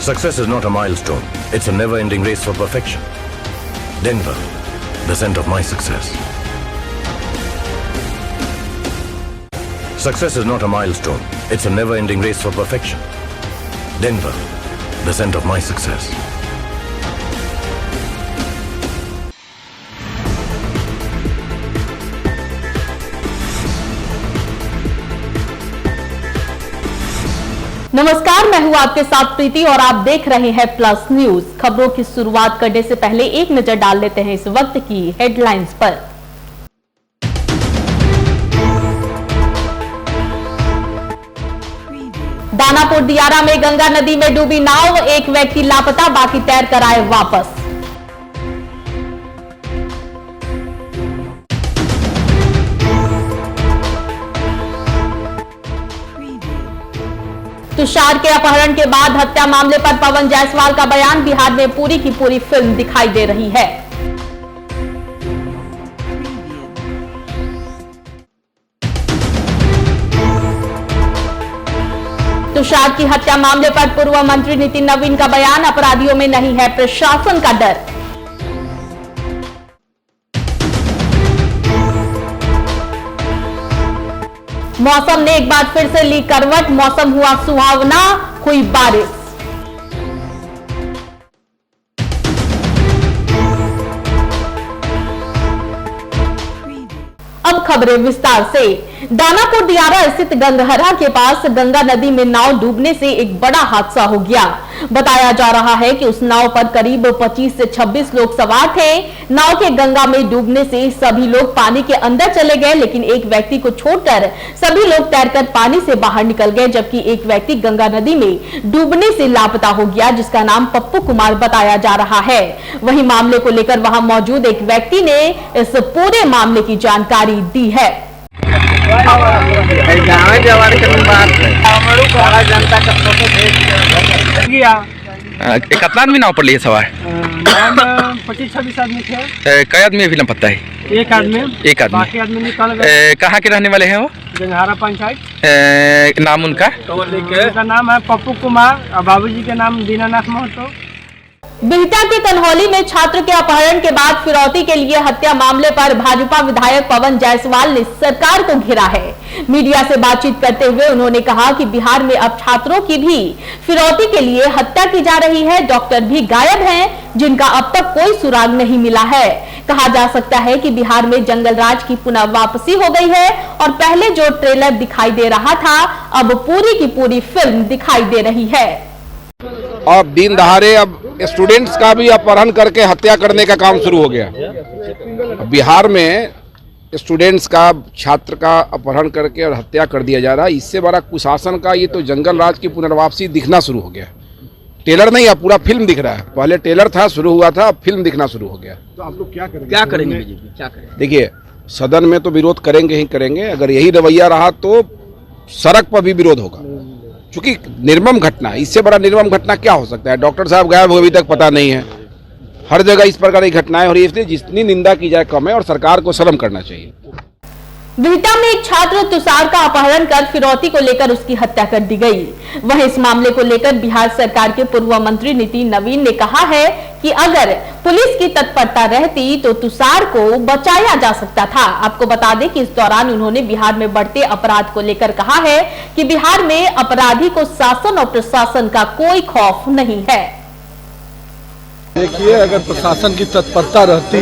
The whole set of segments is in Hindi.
Success is not a milestone. It's a never-ending race for perfection. Denver, the scent of my success. Success is not a milestone. It's a never-ending race for perfection. Denver, the scent of my success. नमस्कार, मैं हूं आपके साथ प्रीति और आप देख रहे हैं प्लस न्यूज। खबरों की शुरुआत करने से पहले एक नजर डाल लेते हैं इस वक्त की हेडलाइंस पर। दानापुर दियारा में गंगा नदी में डूबी नाव, एक व्यक्ति लापता, बाकी तैर कर आए वापस। तुषार के अपहरण के बाद हत्या मामले पर पवन जायसवाल का बयान, बिहार में पूरी की पूरी फिल्म दिखाई दे रही है। तुषार की हत्या मामले पर पूर्व मंत्री नितिन नवीन का बयान, अपराधियों में नहीं है प्रशासन का डर। मौसम ने एक बार फिर से ली करवट, मौसम हुआ सुहावना, हुई बारिश। अब खबरें विस्तार से। दानापुर दियारा स्थित गंगहरा के पास गंगा नदी में नाव डूबने से एक बड़ा हादसा हो गया। बताया जा रहा है कि उस नाव पर करीब 25 से 26 लोग सवार थे। नाव के गंगा में डूबने से सभी लोग पानी के अंदर चले गए, लेकिन एक व्यक्ति को छोड़कर सभी लोग तैरकर पानी से बाहर निकल गए, जबकि एक व्यक्ति गंगा नदी में डूबने से लापता हो गया, जिसका नाम पप्पू कुमार बताया जा रहा है। वहीं मामले को लेकर वहां मौजूद एक व्यक्ति ने इस पूरे मामले की जानकारी दी है। कितना आदमी नाव पर लिए सवार? 25-26 आदमी थे। कई आदमी अभी पता है? एक आदमी बाकी आदमी निकल गए। कहाँ के रहने वाले हैं वो? गंगहरा पंचायत। नाम उनका? उनका नाम है पप्पू कुमार और बाबूजी के नाम दीनानाथ महतो। बिहटा के कन्हौली में छात्र के अपहरण के बाद फिरौती के लिए हत्या मामले पर भाजपा विधायक पवन जायसवाल ने सरकार को घेरा है। मीडिया से बातचीत करते हुए उन्होंने कहा कि बिहार में अब छात्रों की भी फिरौती के लिए हत्या की जा रही है। डॉक्टर भी गायब हैं, जिनका अब तक कोई सुराग नहीं मिला है। कहा जा सकता है कि बिहार में जंगल राज की पुनः वापसी हो गई है और पहले जो ट्रेलर दिखाई दे रहा था, अब पूरी की पूरी फिल्म दिखाई दे रही है। और दिन दहाड़े अब स्टूडेंट्स का भी अपहरण करके हत्या करने का काम शुरू हो गया। बिहार में स्टूडेंट्स का, छात्र का अपहरण करके और हत्या कर दिया जा रहा है। इससे बड़ा कुशासन का ये तो जंगल राज की पुनर्वापसी दिखना शुरू हो गया। ट्रेलर नहीं, अब पूरा फिल्म दिख रहा है। पहले ट्रेलर था, शुरू हुआ था, अब फिल्म दिखना शुरू हो गया। तो आप लोग क्या करेंगे? क्या करेंगे? देखिए, सदन में तो विरोध करेंगे ही करेंगे। अगर यही रवैया रहा तो सड़क पर भी विरोध होगा, क्योंकि निर्मम घटना, इससे बड़ा निर्मम घटना क्या हो सकता है? डॉक्टर साहब गायब हो, अभी तक पता नहीं है। हर जगह इस प्रकार की घटनाएं हो रही है, इसलिए जितनी निंदा की जाए कम है और सरकार को शर्म करना चाहिए। बिहटा में एक छात्र तुषार का अपहरण कर फिरौती को लेकर उसकी हत्या कर दी गई। वहीं इस मामले को लेकर बिहार सरकार के पूर्व मंत्री नितिन नवीन ने कहा है कि अगर पुलिस की तत्परता रहती तो तुषार को बचाया जा सकता था। आपको बता दें कि इस दौरान उन्होंने बिहार में बढ़ते अपराध को लेकर कहा है कि बिहार में अपराधी को शासन और प्रशासन का कोई खौफ नहीं है। देखिए, अगर प्रशासन की तत्परता रहती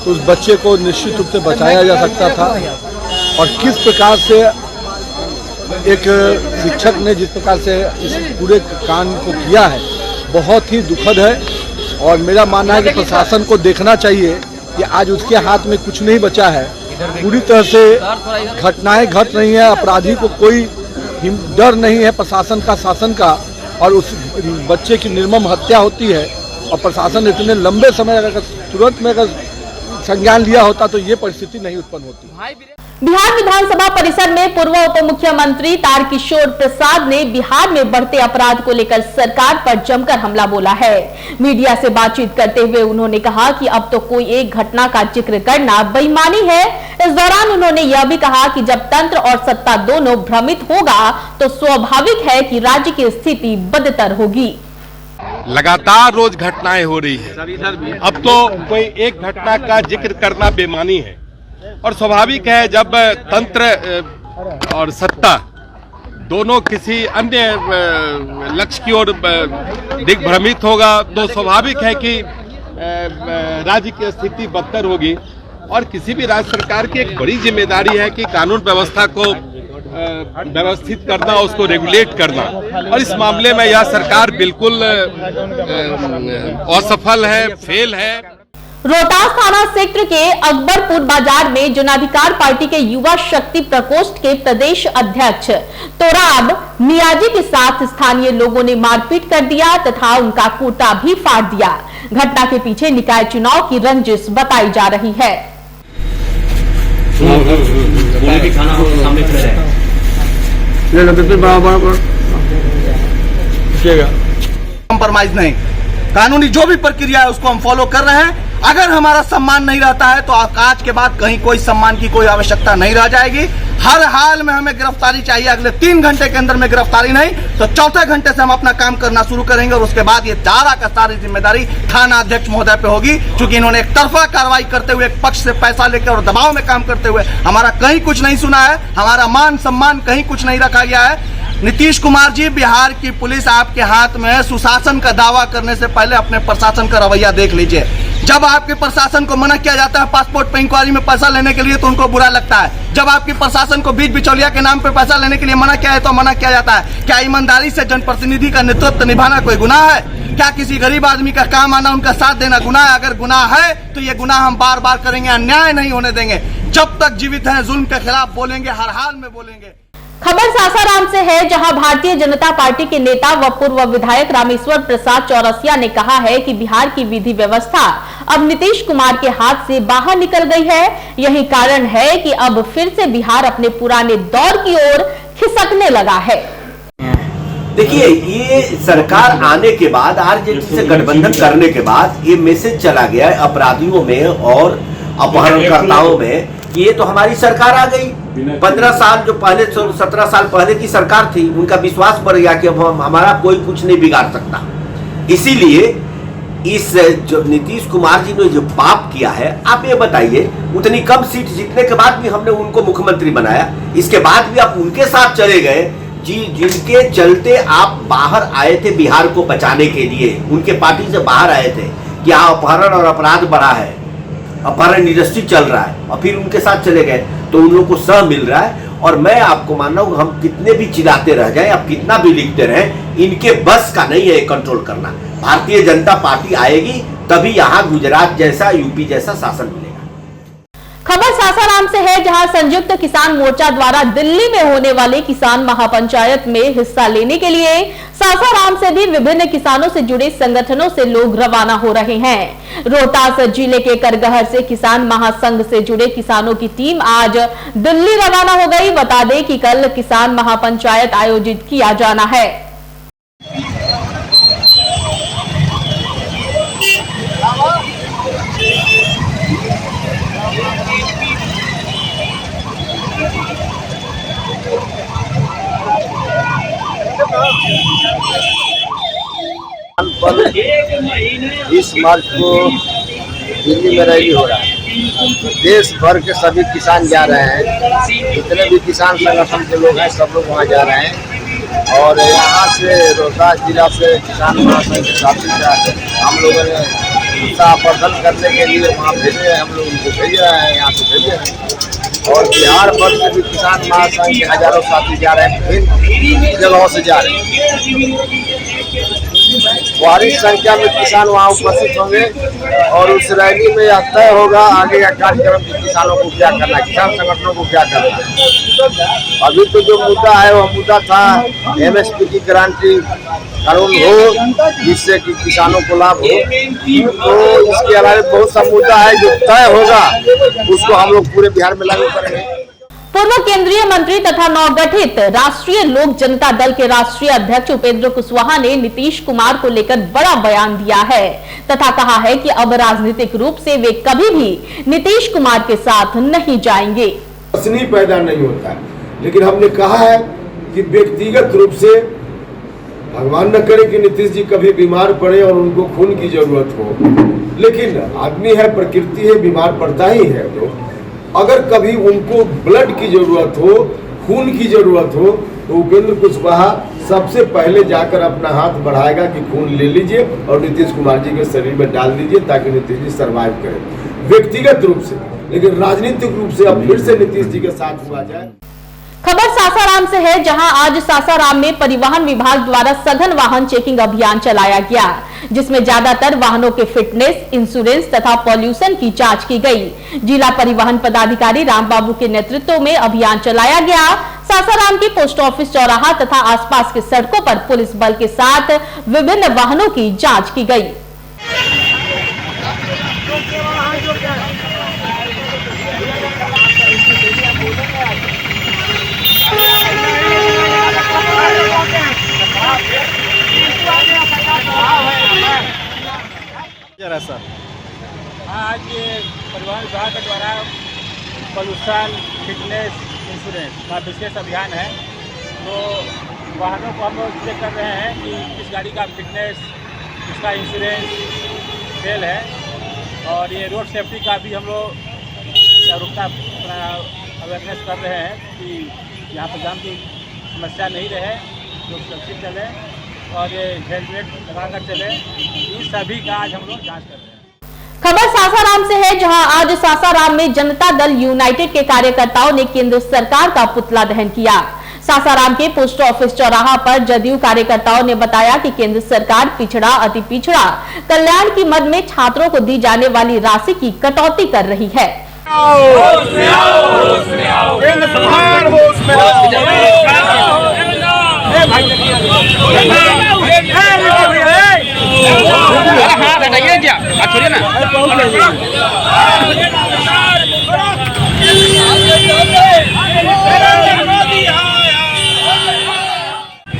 तो उस बच्चे को निश्चित रूप से बचाया जा सकता था। और किस प्रकार से एक शिक्षक ने जिस प्रकार से इस पूरे कांड को किया है, बहुत ही दुखद है। और मेरा मानना है कि प्रशासन को देखना चाहिए कि आज उसके हाथ में कुछ नहीं बचा है। पूरी तरह से घटनाएं घट रही हैं, अपराधी को कोई डर नहीं है प्रशासन का, शासन का। और उस बच्चे की निर्मम हत्या होती है और प्रशासन इतने लंबे समय अगर तुरंत में अगर संज्ञान लिया होता तो ये परिस्थिति नहीं उत्पन्न होती। बिहार विधानसभा परिसर में पूर्व उप मुख्यमंत्री तारकिशोर प्रसाद ने बिहार में बढ़ते अपराध को लेकर सरकार पर जमकर हमला बोला है। मीडिया से बातचीत करते हुए उन्होंने कहा कि अब तो कोई एक घटना का जिक्र करना बेईमानी है। इस दौरान उन्होंने यह भी कहा कि जब तंत्र और सत्ता दोनों भ्रमित होगा तो स्वाभाविक है कि राज्य की स्थिति बदतर होगी। लगातार रोज घटनाएं हो रही है। अब तो कोई एक घटना का जिक्र करना बेमानी है और स्वाभाविक है, जब तंत्र और सत्ता दोनों किसी अन्य लक्ष्य की ओर दिग्भ्रमित होगा तो स्वाभाविक है कि राज्य की स्थिति बदतर होगी। और किसी भी राज्य सरकार की एक बड़ी जिम्मेदारी है कि कानून व्यवस्था को व्यवस्थित करना, उसको रेगुलेट करना, और इस मामले में यह सरकार बिल्कुल असफल है, फेल है। रोहतास थाना क्षेत्र के अकबरपुर बाजार में जनाधिकार पार्टी के युवा शक्ति प्रकोष्ठ के प्रदेश अध्यक्ष तोराब मियाजी के साथ स्थानीय लोगों ने मारपीट कर दिया तथा उनका कुर्ता भी फाड़ दिया। घटना के पीछे निकाय चुनाव की रंजिश बताई जा रही है। कंप्रोमाइज नहीं, कानूनी जो भी प्रक्रिया है उसको हम फॉलो कर रहे हैं। अगर हमारा सम्मान नहीं रहता है तो आज के बाद कहीं कोई सम्मान की कोई आवश्यकता नहीं रह जाएगी। हर हाल में हमें गिरफ्तारी चाहिए। अगले 3 घंटे के अंदर में गिरफ्तारी नहीं तो चौथे घंटे से हम अपना काम करना शुरू करेंगे और उसके बाद ये सारा का सारी जिम्मेदारी थाना अध्यक्ष महोदय पे होगी, क्योंकि इन्होंने एक तरफा कार्रवाई करते हुए, एक पक्ष से पैसा लेकर और दबाव में काम करते हुए हमारा कहीं कुछ नहीं सुना है, हमारा मान सम्मान कहीं कुछ नहीं रखा गया है। नीतीश कुमार जी, बिहार की पुलिस आपके हाथ में है। सुशासन का दावा करने से पहले अपने प्रशासन का रवैया देख लीजिए। जब आपके प्रशासन को मना किया जाता है पासपोर्ट पे इंक्वायरी में पैसा लेने के लिए तो उनको बुरा लगता है। जब आपकी प्रशासन को बीच बिचौलिया के नाम पे पैसा लेने के लिए मना किया है तो मना किया जाता है। क्या ईमानदारी से जनप्रतिनिधि का नेतृत्व निभाना कोई गुनाह है? क्या किसी गरीब आदमी का काम आना, उनका साथ देना गुनाह है? अगर गुनाह है तो ये गुनाह हम बार बार करेंगे, अन्याय नहीं होने देंगे। जब तक जीवित हैं जुल्म के खिलाफ बोलेंगे, हर हाल में बोलेंगे। खबर सासाराम से है, जहां भारतीय जनता पार्टी के नेता व पूर्व विधायक रामेश्वर प्रसाद चौरसिया ने कहा है कि बिहार की विधि व्यवस्था अब नीतीश कुमार के हाथ से बाहर निकल गई है। यही कारण है कि अब फिर से बिहार अपने पुराने दौर की ओर खिसकने लगा है। देखिए, ये सरकार आने के बाद, आरजेडी से गठबंधन करने के बाद ये मैसेज चला गया है अपराधियों में और अपहरणकर्ताओं में कि ये तो हमारी सरकार आ गई। 15 साल जो पहले, 17 साल पहले की सरकार थी, उनका विश्वास बढ़ गया कि अब हमारा कोई कुछ नहीं बिगाड़ सकता। इसीलिए इस जो नीतीश कुमार जी ने जो पाप किया है, आप ये बताइए, उतनी कम सीट जीतने के बाद भी हमने उनको मुख्यमंत्री बनाया, इसके बाद भी आप उनके साथ चले गए जी, जिनके चलते आप बाहर आए थे बिहार को बचाने के लिए, उनके पार्टी से बाहर आए थे कि यहाँ अपहरण और अपराध बढ़ा है, अपहरण इंडस्ट्री चल रहा है, और फिर उनके साथ चले गए तो उन लोगों को सह मिल रहा है। और मैं आपको मान रहा हूँ, हम कितने भी चिल्लाते रह जाए, आप कितना भी लिखते रहें, इनके बस का नहीं है कंट्रोल करना। भारतीय जनता पार्टी आएगी तभी यहाँ गुजरात जैसा, यूपी जैसा शासन मिलेगा। खबर सासाराम से है, जहां संयुक्त किसान मोर्चा द्वारा दिल्ली में होने वाले किसान महापंचायत में हिस्सा लेने के लिए सासाराम से भी विभिन्न किसानों से जुड़े संगठनों से लोग रवाना हो रहे हैं। रोहतास जिले के करगहर से किसान महासंघ से जुड़े किसानों की टीम आज दिल्ली रवाना हो गई। बता दें कि कल किसान महापंचायत आयोजित किया जाना है। इस मार्च को दिल्ली में रैली हो रहा है। देश भर के सभी किसान जा रहे हैं, जितने भी किसान संगठन के लोग हैं सब लोग वहाँ जा रहे हैं। और यहाँ से रोहतास जिला से किसान महासंघ के साथी हम लोगों ने उत्साह प्रदर्शन करने के लिए वहाँ भेजे हैं, हम लोग उनको भेज रहे हैं, यहाँ से भेजे हैं। और बिहार भर से भी किसान महासंघ के हजारों साथी जा रहे हैं, विभिन्न जगहों से जा रहे हैं। भारी संख्या में किसान वहाँ उपस्थित होंगे और उस रैली में यह तय होगा आगे का कार्यक्रम कि किसानों को क्या करना है, किसान संगठनों को क्या करना है। अभी तो जो मुद्दा है वह मुद्दा था MSP की गारंटी कानून हो, जिससे कि किसानों को लाभ हो। तो इसके अलावा बहुत सा मुद्दा है जो तय होगा, उसको हम लोग पूरे बिहार में लागू करेंगे। पूर्व केंद्रीय मंत्री तथा नवगठित राष्ट्रीय लोक जनता दल के राष्ट्रीय अध्यक्ष उपेंद्र कुशवाहा ने नीतीश कुमार को लेकर बड़ा बयान दिया है तथा कहा है कि अब राजनीतिक रूप से वे कभी भी नीतीश कुमार के साथ नहीं जाएंगे। पैदा नहीं होता, लेकिन हमने कहा है कि व्यक्तिगत रूप से भगवान न करे कि नीतीश जी कभी बीमार पड़े और उनको खून की जरूरत हो, लेकिन आदमी है, प्रकृति है, बीमार पड़ता ही है। तो अगर कभी उनको ब्लड की जरूरत हो, खून की जरूरत हो, तो उपेंद्र कुशवाहा सबसे पहले जाकर अपना हाथ बढ़ाएगा कि खून ले लीजिए और नीतीश कुमार जी के शरीर में डाल दीजिए ताकि नीतीश जी सर्वाइव करें व्यक्तिगत रूप से, लेकिन राजनीतिक रूप से अब फिर से नीतीश जी के साथ हुआ जाए। खबर सासाराम से है, जहां आज सासाराम में परिवहन विभाग द्वारा सघन वाहन चेकिंग अभियान चलाया गया, जिसमें ज्यादातर वाहनों के फिटनेस, इंश्योरेंस तथा पॉल्यूशन की जांच की गई। जिला परिवहन पदाधिकारी रामबाबू के नेतृत्व में अभियान चलाया गया। सासाराम की पोस्ट ऑफिस चौराहा तथा आसपास के सड़कों पर पुलिस बल के साथ विभिन्न वाहनों की जाँच की गई। आज ये परिवहन विभाग के द्वारा पॉल्यूशन, फिटनेस, इंश्योरेंस का विशेष अभियान है। तो वाहनों को हम लोग चेक कर रहे हैं कि किस गाड़ी का फिटनेस, किसका इंश्योरेंस फेल है, और ये रोड सेफ्टी का भी हम लोग जागरूकता अवेयरनेस कर रहे हैं कि यहाँ पर जाम की समस्या नहीं रहे, लोग सुरक्षित चले और ये हेलमेट लगाकर चले। इन सभी का आज हम लोग जाँच कर रहे हैं। खबर सासाराम से है, जहां आज सासाराम में जनता दल यूनाइटेड के कार्यकर्ताओं ने केंद्र सरकार का पुतला दहन किया। सासाराम के पोस्ट ऑफिस चौराहा पर जदयू कार्यकर्ताओं ने बताया कि केंद्र सरकार पिछड़ा, अति पिछड़ा कल्याण की मद में छात्रों को दी जाने वाली राशि की कटौती कर रही है।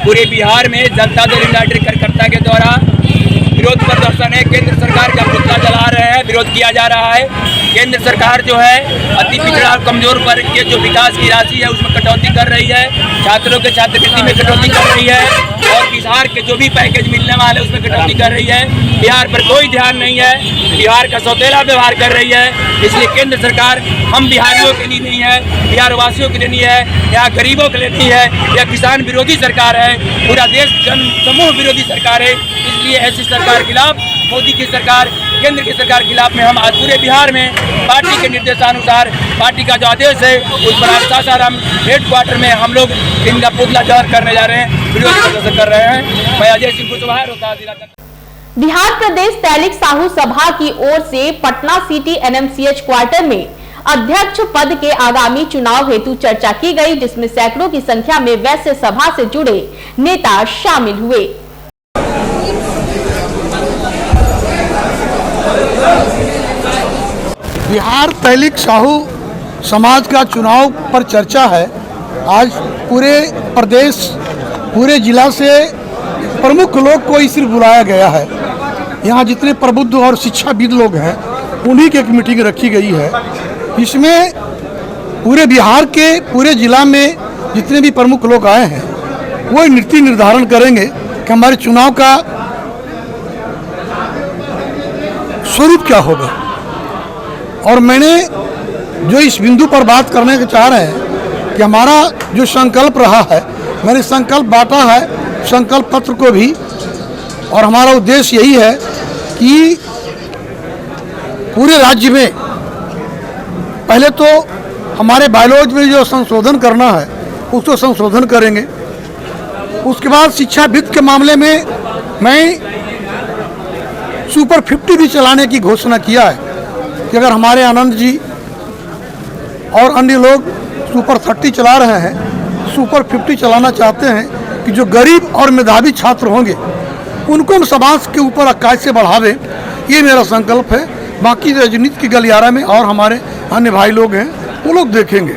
पूरे बिहार में जनता दल यूनाइटेड कार्यकर्ता के द्वारा विरोध प्रदर्शन है। केंद्र सरकार का पुतला जला रहे हैं, विरोध किया जा रहा है। केंद्र सरकार जो है अति पिछड़ा और कमजोर वर्ग के जो विकास की राशि है उसमें कटौती कर रही है, छात्रों के छात्रवृत्ति में कटौती कर रही है, और बिहार के जो भी पैकेज मिलने वाले उसमें कटौती कर रही है। बिहार पर कोई ध्यान नहीं है, बिहार का सौतेला व्यवहार कर रही है। इसलिए केंद्र सरकार हम बिहारियों के लिए नहीं है, बिहार वासियों के लिए नहीं है, यहाँ गरीबों के लिए नहीं है, यह किसान विरोधी सरकार है, पूरा देश जन समूह विरोधी सरकार है। इसलिए ऐसी सरकार के खिलाफ, मोदी की सरकार, केंद्र की सरकार के खिलाफ में हम आज पूरे बिहार में पार्टी के निर्देशानुसार, पार्टी का जो आदेश है उस पर आज सासाराम हेडक्वार्टर में हम लोग इनका पुतला दहन करने जा रहे हैं, विरोध प्रदर्शन कर रहे हैं। मैं अजय सिंह कुशवाहा, रोहतास जिला। बिहार प्रदेश तैलिक साहू सभा की ओर से पटना सिटी एनएमसीएच क्वार्टर में अध्यक्ष पद के आगामी चुनाव हेतु चर्चा की गई, जिसमें सैकड़ों की संख्या में वैश्य सभा से जुड़े नेता शामिल हुए। बिहार तैलिक साहू समाज का चुनाव पर चर्चा है। आज पूरे प्रदेश, पूरे जिला से प्रमुख लोग को सिर्फ बुलाया गया है। यहाँ जितने प्रबुद्ध और शिक्षाविद लोग हैं उन्हीं की एक मीटिंग रखी गई है। इसमें पूरे बिहार के पूरे जिला में जितने भी प्रमुख लोग आए हैं वो नीति निर्धारण करेंगे कि हमारे चुनाव का स्वरूप क्या होगा। और मैंने जो इस बिंदु पर बात करने के चाह रहे हैं कि हमारा जो संकल्प रहा है, मैंने संकल्प बांटा है संकल्प पत्र को भी, और हमारा उद्देश्य यही है कि पूरे राज्य में पहले तो हमारे बायोलॉजी में जो संशोधन करना है उसको संशोधन करेंगे। उसके बाद शिक्षाविद के मामले में मैं सुपर 50 भी चलाने की घोषणा किया है कि अगर हमारे आनंद जी और अन्य लोग सुपर 30 चला रहे हैं, सुपर 50 चलाना चाहते हैं कि जो गरीब और मेधावी छात्र होंगे उनको हम समाज के ऊपर अक्काज से बढ़ावे, ये मेरा संकल्प है। बाकी राजनीति की गलियारा में और हमारे अन्य भाई लोग हैं वो लोग देखेंगे।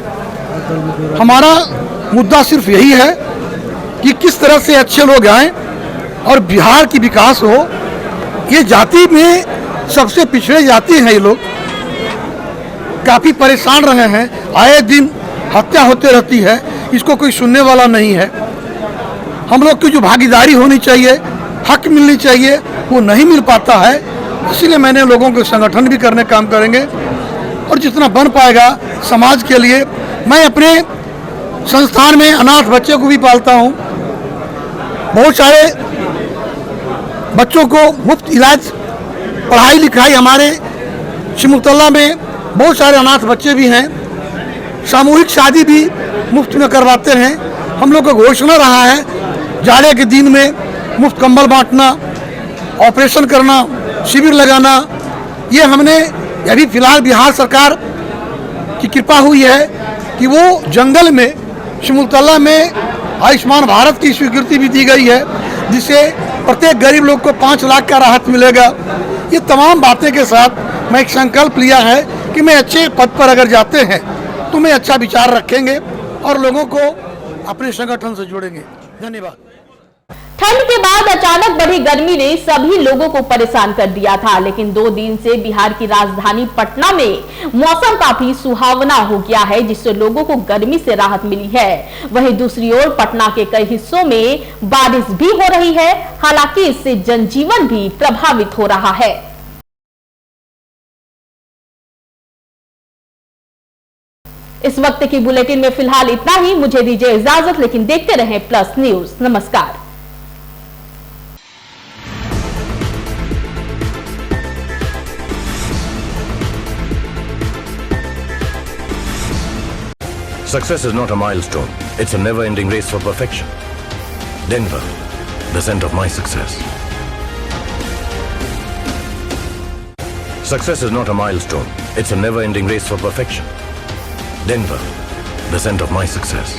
हमारा मुद्दा सिर्फ यही है कि किस तरह से अच्छे लोग आएँ और बिहार की विकास हो। ये जाति में सबसे पिछड़े जाति हैं, ये लोग काफ़ी परेशान रहे हैं, आए दिन हत्या होते रहती है, इसको कोई सुनने वाला नहीं है। हम लोग की जो भागीदारी होनी चाहिए, हक मिलनी चाहिए, वो नहीं मिल पाता है। इसीलिए मैंने लोगों के संगठन भी करने काम करेंगे और जितना बन पाएगा समाज के लिए। मैं अपने संस्थान में अनाथ बच्चे को भी पालता हूँ। बहुत सारे बच्चों को मुफ्त इलाज, पढ़ाई लिखाई, हमारे सिमुलतला में बहुत सारे अनाथ बच्चे भी हैं। सामूहिक शादी भी मुफ्त में करवाते हैं। हम लोग का घोषणा रहा है जाड़े के दिन में मुफ्त कंबल बांटना, ऑपरेशन करना, शिविर लगाना। ये हमने अभी फिलहाल बिहार सरकार की कृपा हुई है कि वो जंगल में सिमुलतला में आयुष्मान भारत की स्वीकृति भी दी गई है, जिससे प्रत्येक गरीब लोग को 5 लाख का राहत मिलेगा। ये तमाम बातें के साथ मैं एक संकल्प लिया है कि मैं अच्छे पद पर अगर जाते हैं तो मैं अच्छा विचार रखेंगे और लोगों को अपने संगठन से जोड़ेंगे। धन्यवाद। ठंड के बाद अचानक बढ़ी गर्मी ने सभी लोगों को परेशान कर दिया था, लेकिन 2 दिन से बिहार की राजधानी पटना में मौसम काफी सुहावना हो गया है, जिससे लोगों को गर्मी से राहत मिली है। वहीं दूसरी ओर पटना के कई हिस्सों में बारिश भी हो रही है। हालांकि इससे जनजीवन भी प्रभावित हो रहा है। इस वक्त की बुलेटिन में फिलहाल इतना ही। मुझे दीजिए इजाजत, लेकिन देखते रहें प्लस न्यूज। नमस्कार। Success is not a milestone. It's a never-ending race for perfection. Denver, the center of my success. Success is not a milestone. It's a never-ending race for perfection. Denver, the center of my success.